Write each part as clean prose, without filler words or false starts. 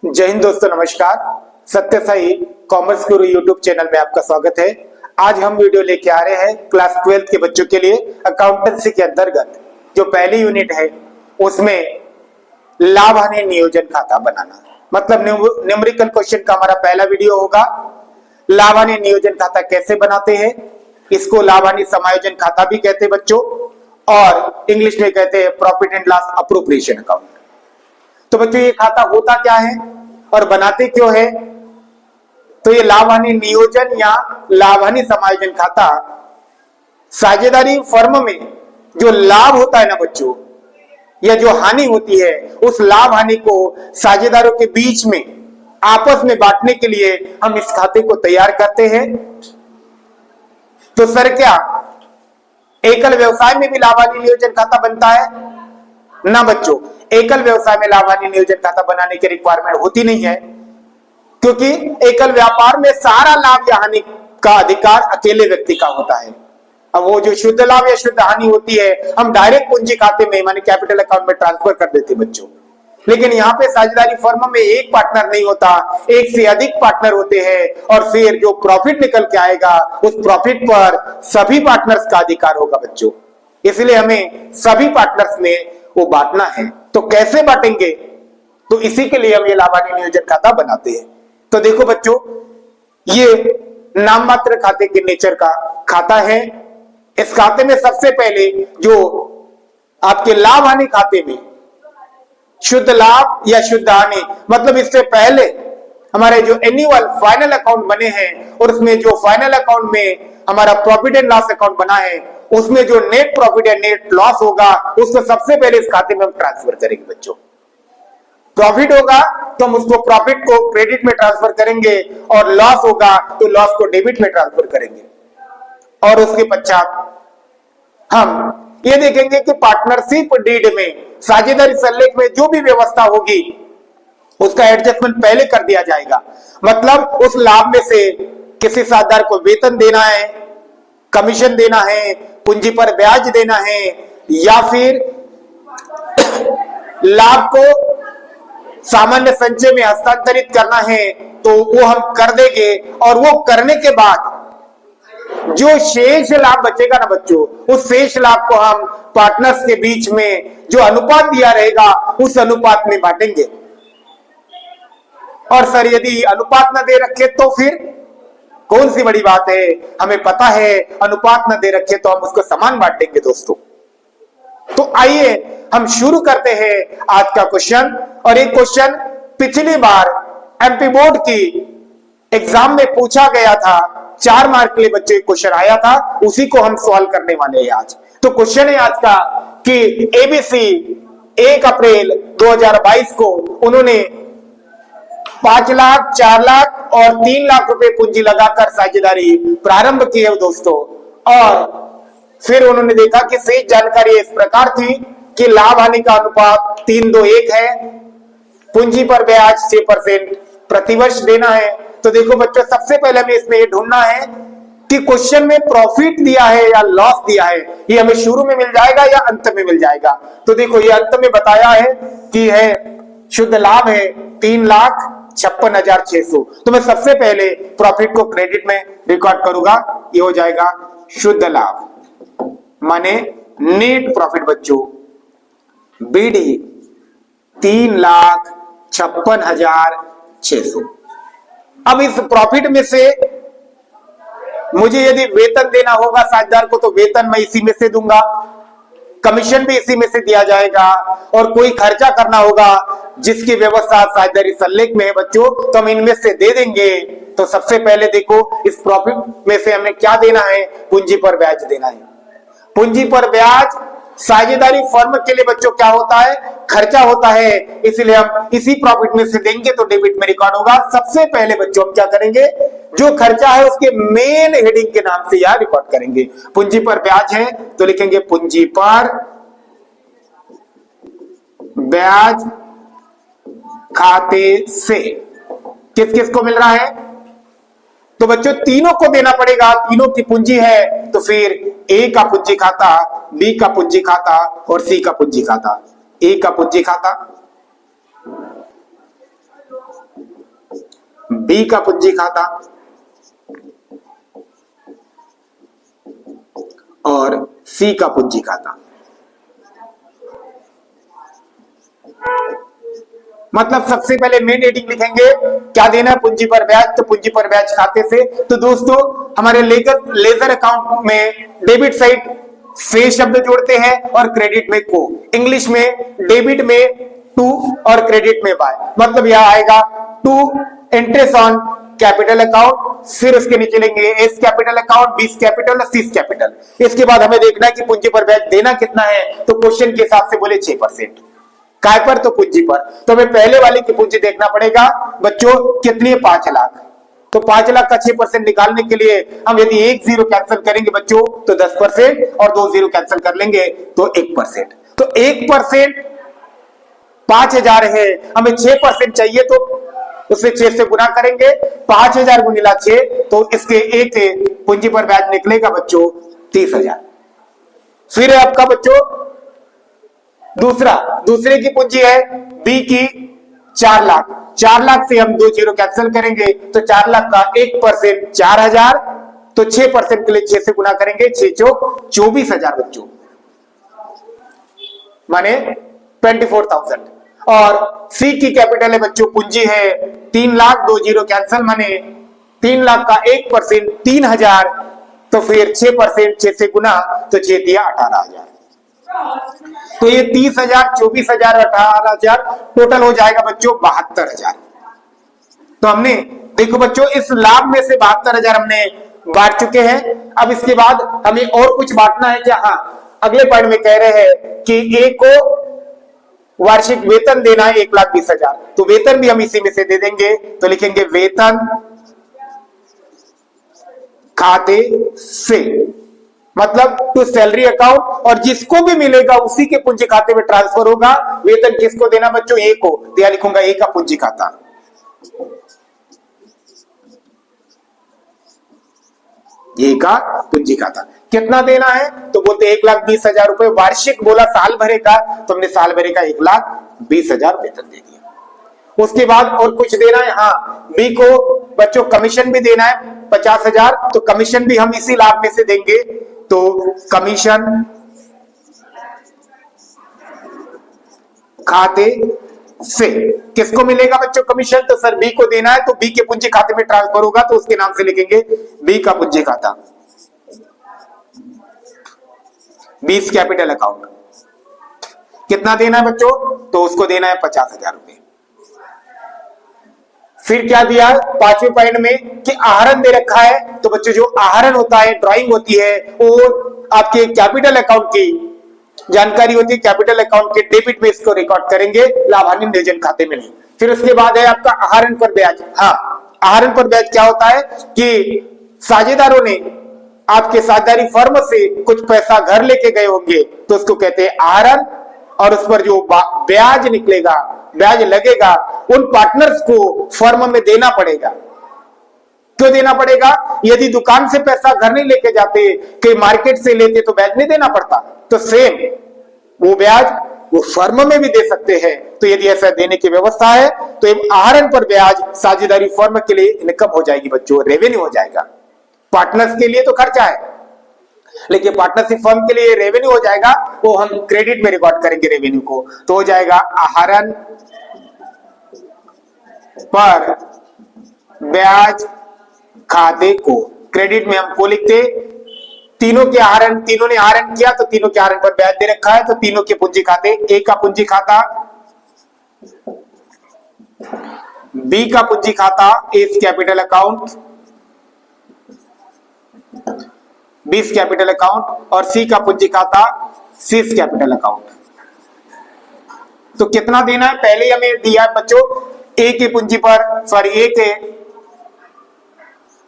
जय हिंद दोस्तों, नमस्कार। सत्य साई कॉमर्स गुरु यूट्यूब चैनल में आपका स्वागत है। आज हम वीडियो लेके आ रहे हैं क्लास 12 के बच्चों के लिए अकाउंटेंसी के अंतर्गत जो पहली यूनिट है उसमें लाभ हानि नियोजन खाता बनाना, मतलब न्यूमेरिकल क्वेश्चन का हमारा पहला वीडियो होगा। लाभ हानि नियोजन खाता कैसे बनाते हैं, इसको लाभ हानि समायोजन खाता भी कहते हैं बच्चों, और इंग्लिश में कहते हैं profit and loss appropriation account. तो बच्चों ये खाता होता क्या है और बनाते क्यों है? तो ये लाभ हानि नियोजन या लाभ हानि समायोजन खाता साझेदारी फर्म में जो लाभ होता है ना बच्चों, या जो हानि होती है, उस लाभ हानि को साझेदारों के बीच में आपस में बांटने के लिए हम इस खाते को तैयार करते हैं। तो सर क्या एकल व्यवसाय में भी लाभ हानि नियोजन खाता बनता है? ना बच्चों, एकल व्यवसाय में लाभ हानि नियोजन खाता बनाने की रिक्वायरमेंट होती नहीं है, क्योंकि एकल व्यापार में सारा लाभ या हानि का अधिकार अकेले व्यक्ति का होता है। अब वो जो शुद्ध लाभ या शुद्ध हानि होती है हम डायरेक्ट पूंजी खाते में माने कैपिटल अकाउंट में ट्रांसफर कर देते बच्चों। लेकिन यहाँ पे साझेदारी फर्म में एक पार्टनर नहीं होता, एक से अधिक पार्टनर होते हैं, और फिर जो प्रॉफिट निकल के आएगा उस प्रॉफिट पर सभी पार्टनर्स का अधिकार होगा बच्चों। इसलिए हमें सभी पार्टनर्स में वो बांटना है। तो कैसे बांटेंगे? तो इसी के लिए हम ये लाभ हानि नियोजन खाता बनाते हैं। तो देखो बच्चों, ये नाम मात्र खाते के नेचर का खाता है। इस खाते में सबसे पहले जो आपके लाभ हानि खाते में शुद्ध लाभ या शुद्ध हानि, मतलब इससे पहले हमारे जो एनुअल फाइनल अकाउंट बने हैं और उसमें जो फाइनल अकाउंट में हमारा प्रॉफिट एंड लॉस अकाउंट बना है, उसमें जो नेट प्रॉफिट या नेट लॉस होगा उसको सबसे पहले इस खाते में हम ट्रांसफर करेंगे बच्चों। प्रॉफिट होगा तो हम उसको प्रॉफिट को क्रेडिट में ट्रांसफर करेंगे, और लॉस होगा तो लॉस को डेबिट में ट्रांसफर करेंगे। और उसके पश्चात हम ये देखेंगे कि पार्टनरशिप डीड में साझेदारी सल्लेख में जो भी व्यवस्था होगी उसका एडजस्टमेंट पहले कर दिया जाएगा। मतलब उस लाभ में से किसी साझेदार को वेतन देना है, कमीशन देना है, पूंजी पर ब्याज देना है, या फिर लाभ को सामान्य संचय में हस्तांतरित करना है, तो वो हम कर देंगे। और वो करने के बाद जो शेष लाभ बचेगा ना बच्चों, उस शेष लाभ को हम पार्टनर्स के बीच में जो अनुपात दिया रहेगा उस अनुपात में बांटेंगे। और सर यदि अनुपात न दे रखे तो फिर कौन सी बड़ी बात है, हमें पता है अनुपात न दे रखे तो हम उसको समान बांट देंगे दोस्तों। तो आइए हम शुरू करते हैं आज का क्वेश्चन। और एक क्वेश्चन पिछली बार एमपी बोर्ड की एग्जाम में पूछा गया था, 4 मार्क के लिए बच्चे क्वेश्चन आया था, उसी को हम सॉल्व करने वाले हैं आज। तो क्वेश्चन है आज का कि एबीसी 1 अप्रैल 2022 को उन्होंने 5 लाख, 4 लाख और 3 लाख रुपए पूंजी लगाकर साझेदारी प्रारंभ की है दोस्तों। और फिर उन्होंने देखा कि शेष जानकारी इस प्रकार थी कि लाभ हानि का अनुपात 3:1 है, पूंजी पर ब्याज 6% प्रतिवर्ष देना है। तो देखो बच्चों, सबसे पहले हमें इसमें ये ढूंढना है कि क्वेश्चन में प्रॉफिट दिया है या लॉस दिया है। ये हमें शुरू में मिल जाएगा या अंत में मिल जाएगा? तो देखो ये अंत में बताया है कि है शुद्ध लाभ है 3,56,600। तो मैं सबसे पहले प्रॉफिट को क्रेडिट में रिकॉर्ड करूंगा, ये हो जाएगा शुद्ध लाभ माने नेट प्रॉफिट बच्चों, बीडी 3,56,600। अब इस प्रॉफिट में से मुझे यदि वेतन देना होगा साझेदार को तो वेतन मैं इसी में से दूंगा, कमीशन भी इसी में से दिया जाएगा, और कोई खर्चा करना होगा जिसकी व्यवस्था साझेदारी सल्लेख में है बच्चों, तो हम इनमें से दे देंगे। तो सबसे पहले देखो इस प्रॉफिट में से हमें क्या देना है? पूंजी पर ब्याज देना है। पूंजी पर ब्याज साझेदारी फर्म के लिए बच्चों क्या होता है? खर्चा होता है, इसलिए हम इसी प्रॉफिट में से देंगे तो डेबिट में रिकॉर्ड होगा। सबसे पहले बच्चों हम क्या करेंगे? जो खर्चा है उसके मेन हेडिंग के नाम से यहां रिकॉर्ड करेंगे। पूंजी पर ब्याज है तो लिखेंगे पूंजी पर ब्याज खाते से किस किस को मिल रहा है? तो बच्चों तीनों को देना पड़ेगा, तीनों की पूंजी है, तो फिर ए का पूंजी खाता, बी का पूंजी खाता और सी का पूंजी खाता। ए का पूंजी खाता बी का पूंजी खाता और सी का पूंजी खाता। मतलब सबसे पहले मेन हेडिंग लिखेंगे क्या देना है, पूंजी पर ब्याज, तो पूंजी पर ब्याज खाते से। तो दोस्तों हमारे लेजर अकाउंट में डेबिट साइड से शब्द जोड़ते हैं और क्रेडिट में को। इंग्लिश में डेबिट में टू और क्रेडिट में बाय। मतलब यह आएगा to interest on capital account, फिर उसके नीचे लेंगे S capital account, B capital और सी कैपिटल। इसके बाद हमें देखना है कि पूंजी पर ब्याज देना कितना है, तो क्वेश्चन के हिसाब से बोले 6%। काय पर, तो पूंजी पर। तो हमें पहले वाले की पूंजी देखना पड़ेगा बच्चों, कितनी है 5 लाख। तो 5 लाख का 6% निकालने के लिए हम यदि एक जीरो कैंसिल करेंगे बच्चों तो 10% और 2 जीरो कैंसिल कर लेंगे तो 1%। तो 1% 5,000 है, हमें 6% चाहिए तो उसे 6 से गुना करेंगे। 5,000 गुणिला 6, तो इसके एक पूंजी पर ब्याज निकलेगा बच्चों 30,000। फिर है आपका बच्चों दूसरे की पूंजी है बी की 4 लाख। 4 लाख से हम 2 जीरो कैंसिल करेंगे तो 4 लाख का 1% 4,000, तो 6% के लिए 6 से गुना करेंगे, 6 चौक 24,000 बच्चों, माने 24,000। और सी की कैपिटल है बच्चों, पूंजी है 3 लाख, 2 जीरो कैंसिल, माने 3 लाख का 1% 3,000, तो फिर 6% 6 से गुना तो 6 दिया 18,000। तो ये 30,000 24,000 18,000 टोटल हो जाएगा बच्चों 72,000। तो हमने देखो बच्चों इस लाभ में से 72,000 हमने बांट चुके हैं। अब इसके बाद हमें और कुछ बांटना है क्या? हाँ, अगले पॉइंट में कह रहे हैं कि ए को वार्षिक वेतन देना है 1,20,000, तो वेतन भी हम इसी में से दे देंगे। तो लिखेंगे वेतन खाते से, मतलब टू सैलरी अकाउंट, और जिसको भी मिलेगा उसी के पूंजी खाते में ट्रांसफर होगा। वेतन किसको देना बच्चों? ए को, तो यहां लिखूंगा ए का पूंजी खाता। ए का पूंजी खाता कितना देना है? तो बोलते 1,20,000 रुपए वार्षिक, बोला साल भरे का, तो हमने साल भरे का 1,20,000 वेतन दे दिया। उसके बाद और कुछ देना है? हाँ, बी को बच्चों कमीशन भी देना है 50,000, तो कमीशन भी हम इसी लाभ में से देंगे। तो कमीशन खाते से किसको मिलेगा बच्चों कमीशन? तो सर बी को देना है, तो बी के पूंजी खाते में ट्रांसफर होगा, तो उसके नाम से लिखेंगे बी का पूंजी खाता, बीस कैपिटल अकाउंट। कितना देना है बच्चों? तो उसको देना है 50,000 रुपए। फिर क्या दिया है 5वें पॉइंट में कि आहरण दे रखा है, तो बच्चों जो आहरण होता है, ड्राइंग होती है, और आपके कैपिटल अकाउंट की जानकारी होती है, कैपिटल अकाउंट के डेबिट में इसको रिकॉर्ड करेंगे, लाभ हानि नियोजन खाते में नहीं। फिर उसके बाद है आपका आहरण पर ब्याज। हाँ, आहरण पर ब्याज क्या होता है कि साझेदारों ने आपके साझेदारी फर्म से कुछ पैसा घर लेके गए होंगे, तो उसको कहते हैं आहरण, और उस पर जो ब्याज निकलेगा, ब्याज लगेगा, उन पार्टनर्स को फर्म में देना पड़ेगा। क्यों देना पड़ेगा? यदि दुकान से पैसा घर नहीं लेके जाते, कहीं मार्केट से लेते, तो ब्याज नहीं देना पड़ता। तो सेम वो ब्याज वो फर्म में भी दे सकते हैं। तो यदि ऐसा देने की व्यवस्था है, तो आहरण पर ब्याज साझेदारी फर्म के लिए इनकम हो जाएगी बच्चों, रेवेन्यू हो जाएगा। पार्टनर्स के लिए तो खर्चा है, लेकिन पार्टनरशिप फर्म के लिए रेवेन्यू हो जाएगा, वो हम क्रेडिट में रिकॉर्ड करेंगे रेवेन्यू को। तो हो जाएगा आहरण पर ब्याज खाते को, क्रेडिट में हम को लिखते, तीनों के आहरण, तीनों ने आहरण किया तो तीनों के आहरण पर ब्याज दे रखा है, तो तीनों के पूंजी खाते, ए का पूंजी खाता, बी का पूंजी खाता एस कैपिटल अकाउंट, बीस कैपिटल अकाउंट, और सी का पूंजी खाता सीस कैपिटल अकाउंट। तो कितना देना है? पहले ही हमें दिया है बच्चों, ए की पूंजी पर, सॉरी ए के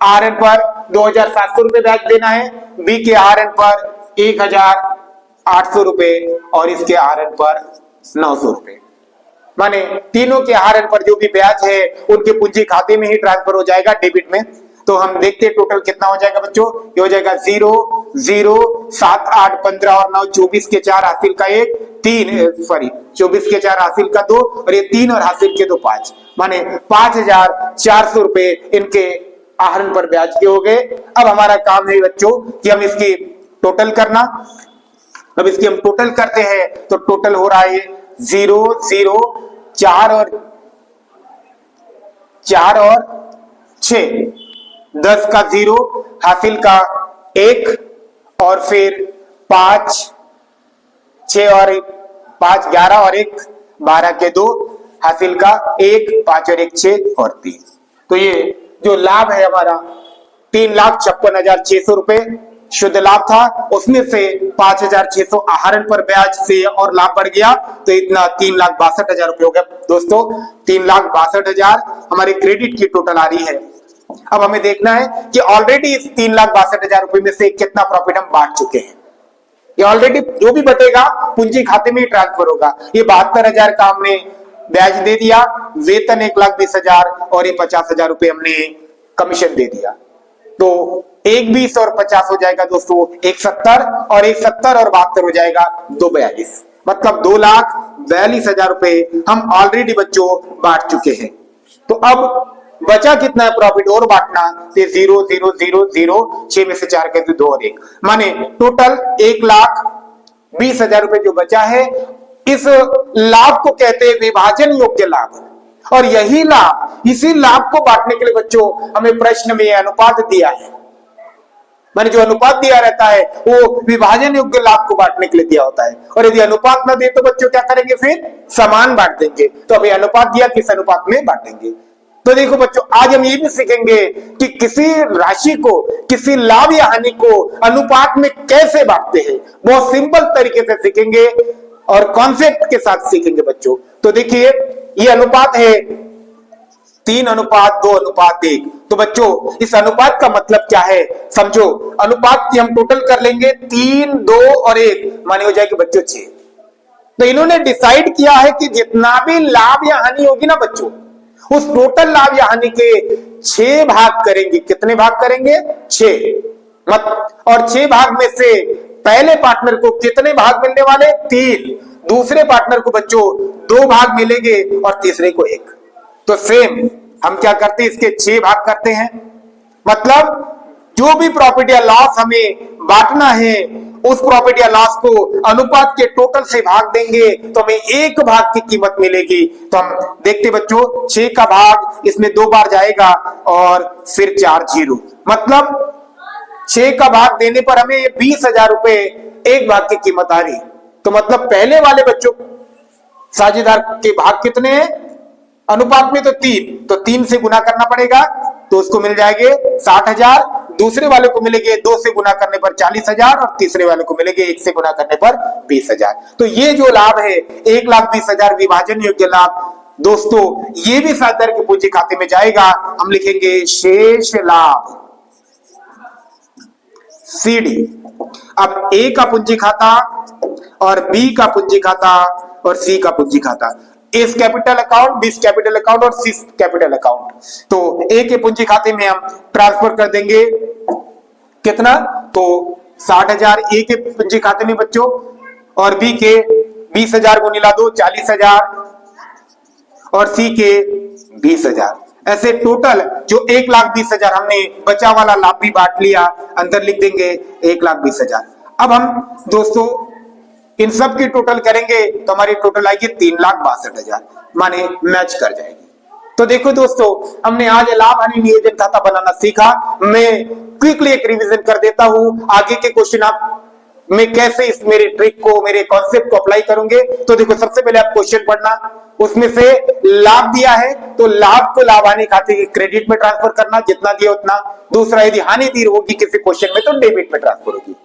आहरण पर 2,700 रुपए ब्याज देना है, बी के आहरण पर 1,800 रुपए, और इसके आहरण पर 900 रुपए। माने तीनों के आहरण पर जो भी ब्याज है उनके पूंजी खाते में ही ट्रांसफर हो जाएगा डेबिट में। तो हम देखते हैं टोटल कितना हो जाएगा बच्चों, ये हो जाएगा 0 0 7 8 15 और 9 24 के 4 हासिल का 1 3 24 के 4 हासिल का 2 और ये 3 और हासिल के 2 5 माने 5,400 रुपए इनके आहरण पर ब्याज के हो गए। अब हमारा काम है बच्चों कि हम इसकी टोटल करना। अब इसकी हम टोटल करते हैं तो टोटल हो रहा है 0 0 4 और 6 10 का 0 हासिल का 1 और फिर 5 6 और 5 11 और 1 12 के 2 हासिल का 1 5 और 1 6 और 3। तो ये जो लाभ है हमारा 3,56,600 रुपए शुद्ध लाभ था, उसमें से 5,600 आहरण पर ब्याज से और लाभ बढ़ गया तो इतना 3,62,000 रुपए हो गया। दोस्तों 3,62,000 हमारे क्रेडिट की टोटल आ रही है। अब हमें देखना है कि ऑलरेडी इस 3,62,000 रुपए में से कितना प्रॉफिट हम बांट चुके हैं। ये ऑलरेडी जो भी बटेगा पूंजी खाते में ही ट्रांसफर होगा। ये 72,000 का हमने ब्याज दे दिया, वेतन 1,20,000 और ये 50,000 रुपए हमने कमीशन दे दिया, तो 1,20 और 50 हो जाएगा दोस्तों 1,70 और 1,70 और 72 हो जाएगा 2,42, मतलब 2,42,000 रुपए हम ऑलरेडी बच्चों बांट चुके हैं। तो अब बचा कितना है प्रॉफिट और बांटना, 0 0 0 0 6 में से 4 के 2 और 1 माने टोटल 1,20,000 रुपए जो बचा है। इस लाभ को कहते हैं विभाजन योग्य लाभ, और यही लाभ, इसी लाभ को बांटने के लिए बच्चों हमें प्रश्न में अनुपात दिया है। माने जो अनुपात दिया रहता है वो विभाजन योग्य लाभ को बांटने के लिए दिया होता है, और यदि अनुपात ना दे तो बच्चों क्या करेंगे, फिर समान बांट देंगे। तो अभी अनुपात दिया, किस अनुपात में बांटेंगे। तो देखो बच्चों आज हम ये भी सीखेंगे कि किसी राशि को, किसी लाभ या हानि को अनुपात में कैसे बांटते हैं, बहुत सिंपल तरीके से सीखेंगे और कॉन्सेप्ट के साथ सीखेंगे बच्चों। तो देखिए ये अनुपात है 3:2:1। तो बच्चों इस अनुपात का मतलब क्या है समझो। अनुपात की हम टोटल कर लेंगे 3 2 और 1 माने हो जाएगी बच्चों 6। तो इन्होंने डिसाइड किया है कि जितना भी लाभ या हानि होगी ना बच्चों, उस टोटल लाभ या हानि के 6 भाग करेंगे। कितने भाग करेंगे, 6 और 6 भाग में से पहले पार्टनर को कितने भाग मिलने वाले, 3, दूसरे पार्टनर को बच्चों 2 भाग मिलेंगे और तीसरे को 1। तो सेम हम क्या करते हैं, इसके 6 भाग करते हैं। मतलब जो भी प्रॉफिट या लॉस हमें बांटना है उस प्रॉफिट या लॉस को अनुपात के टोटल से भाग देंगे तो हमें 1 भाग की कीमत मिलेगी। तो हम देखते बच्चों 6 का भाग इसमें 2 बार जाएगा और फिर 4 0, मतलब 6 का भाग देने पर हमें 20,000 रुपए 1 भाग की कीमत आ रही। तो मतलब पहले वाले बच्चों साझेदार के भाग कितने हैं अनुपात में, तो 3, तो 3 से गुना करना पड़ेगा तो उसको मिल जाएंगे 60,000, दूसरे वाले को मिलेंगे 2 से गुना करने पर 40,000 और तीसरे वाले को मिलेंगे 1 से गुना करने पर 20,000। तो ये जो लाभ है 1,20,000 विभाजन योग्य लाभ दोस्तों, ये भी साझेदार के पूंजी खाते में जाएगा। हम लिखेंगे शेष लाभ CD। अब A का पूंजी खाता और B का पूंजी खाता और C का पूंजी खाता, S capital account, B capital account और सी कैपिटल अकाउंट। तो ए के पूंजी खाते में हम ट्रांसफर कर देंगे कितना, तो 60,000 ए के पूंजी खाते में बच्चों, और बी के 20,000 को मिला दो 40,000 और सी के 20,000। ऐसे टोटल जो 1,20,000 हमने बचा वाला लाभ भी बांट लिया, अंदर लिख देंगे 1,20,000। अब हम दोस्तों इन सब की टोटल करेंगे तो हमारी टोटल आएगी 3,62,000, माने मैच कर जाएगी। तो देखो दोस्तों हमने आज लाभ हानि नियोजन खाता बनाना सीखा। मैं क्विकली एक रिवीजन कर देता हूं, आगे के क्वेश्चन आप मैं कैसे इस मेरे ट्रिक को, मेरे कॉन्सेप्ट को अप्लाई करूंगे। तो देखो सबसे पहले आप क्वेश्चन पढ़ना, उसमें से लाभ दिया है तो लाभ को लाभ हानि खाते के क्रेडिट में ट्रांसफर करना, जितना दिया उतना। दूसरा यदि हानि दी होगी किसी क्वेश्चन में तो डेबिट में ट्रांसफर होगी।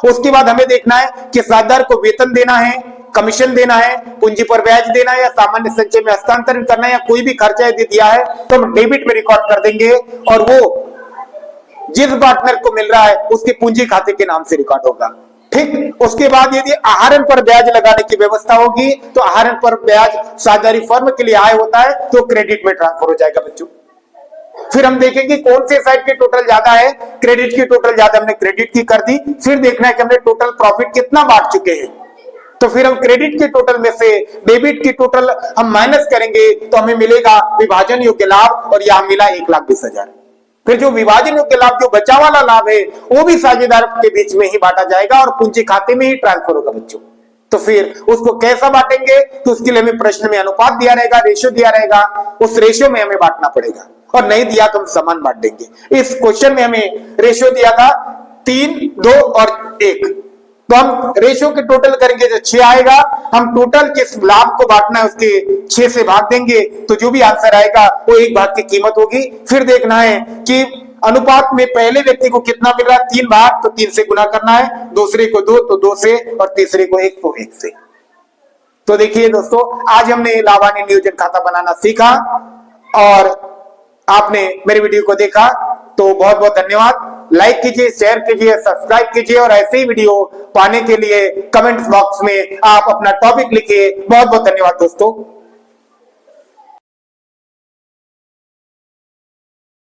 उसके बाद हमें देखना है कि साझेदार को वेतन देना है, कमीशन देना है, पूंजी पर ब्याज देना है या सामान्य संचय में हस्तांतरण करना है, या कोई भी खर्चा यदि दिया है तो हम डेबिट में रिकॉर्ड कर देंगे और वो जिस पार्टनर को मिल रहा है उसके पूंजी खाते के नाम से रिकॉर्ड होगा। ठीक, उसके बाद यदि आहरण पर ब्याज लगाने की व्यवस्था होगी तो आहरण पर ब्याज साझेदारी फर्म के लिए आय होता है तो क्रेडिट में ट्रांसफर हो जाएगा बच्चों। फिर हम देखेंगे कौन से साइड की टोटल ज्यादा है, क्रेडिट की टोटल ज्यादा, हमने क्रेडिट की कर दी। फिर देखना है कि हमने टोटल प्रॉफिट कितना बांट चुके हैं, तो फिर हम क्रेडिट के टोटल में से डेबिट की टोटल हम माइनस करेंगे तो हमें मिलेगा विभाजन योग्य लाभ, और यह मिला 1,20,000। फिर जो विभाजन योग्य लाभ, जो बचा वाला लाभ है, वो भी साझेदार के बीच में ही बांटा जाएगा और पूंजी खाते में ही ट्रांसफर होगा बच्चों। तो फिर उसको कैसा बांटेंगे, तो उसके लिए हमें प्रश्न में अनुपात दिया रहेगा, रेशियो दिया रहेगा, उस रेशियो में हमें बांटना पड़ेगा, और नहीं दिया तो हम समान बांट देंगे। इस क्वेश्चन में हमें रेशियो दिया था 3, 2 और 1, तो हम रेशियो के टोटल करेंगे तो 6 आएगा। हम टोटल किस लाभ को बांटना है उसके 6 से भाग देंगे, तो जो भी आंसर आएगा वो 1 भाग की कीमत होगी। फिर देखना है कि अनुपात में पहले व्यक्ति को कितना मिल रहा है, 3 भाग, तो 3 से गुना करना है, दूसरे को 2 तो 2 से, और तीसरे को 1 तो 1 से। तो देखिए दोस्तों, आज हमने लाभान्य नियोजन खाता बनाना सीखा और आपने मेरे वीडियो को देखा, तो बहुत बहुत धन्यवाद। लाइक कीजिए, शेयर कीजिए, सब्सक्राइब कीजिए, और ऐसे ही वीडियो पाने के लिए कमेंट्स बॉक्स में आप अपना टॉपिक लिखिए। बहुत बहुत धन्यवाद दोस्तों।